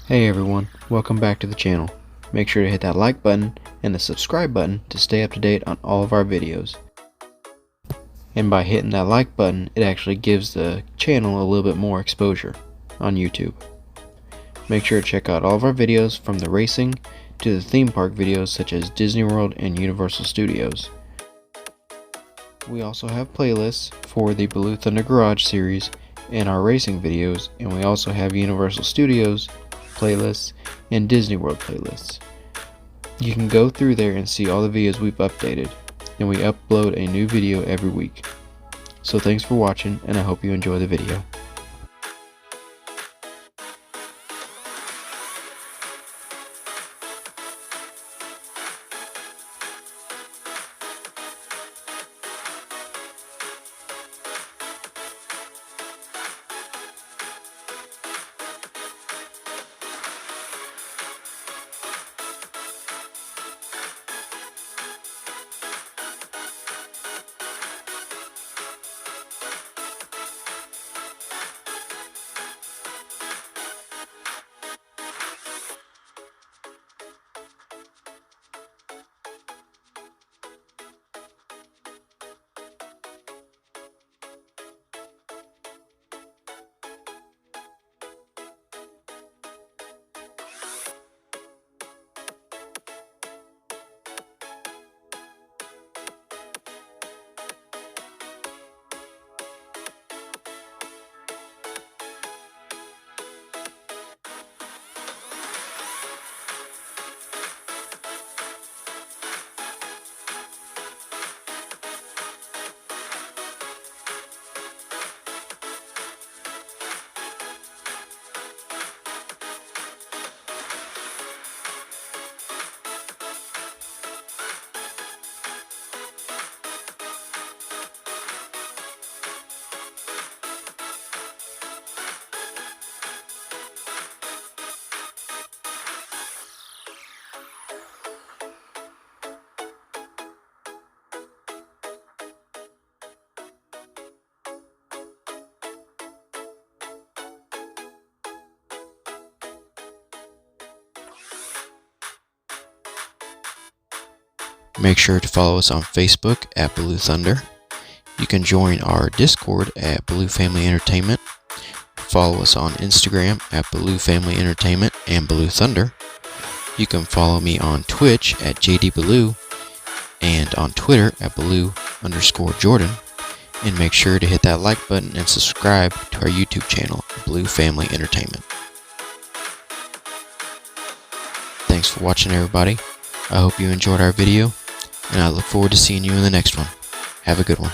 Hey everyone, welcome back to the channel. Make sure to hit that like button and the subscribe button to stay up to date on all of our videos. And by hitting that like button, it actually gives the channel a little bit more exposure on YouTube. Make sure to check out all of our videos from the racing to the theme park videos such as Disney World and Universal Studios. We also have playlists for the Blue Thunder Garage series and our racing videos, and we also have Universal Studios playlists and Disney World playlists. You can go through there and see all the videos we've updated, and we upload a new video every week. So thanks for watching, and I hope you enjoy the video. Make sure to follow us on Facebook at Blue Thunder. You can join our Discord at Blue Family Entertainment. Follow us on Instagram at Blue Family Entertainment and Blue Thunder. You can follow me on Twitch at JDBlue and on Twitter at Blue_Jordan. And make sure to hit that like button and subscribe to our YouTube channel, Blue Family Entertainment. Thanks for watching, everybody. I hope you enjoyed our video, and I look forward to seeing you in the next one. Have a good one.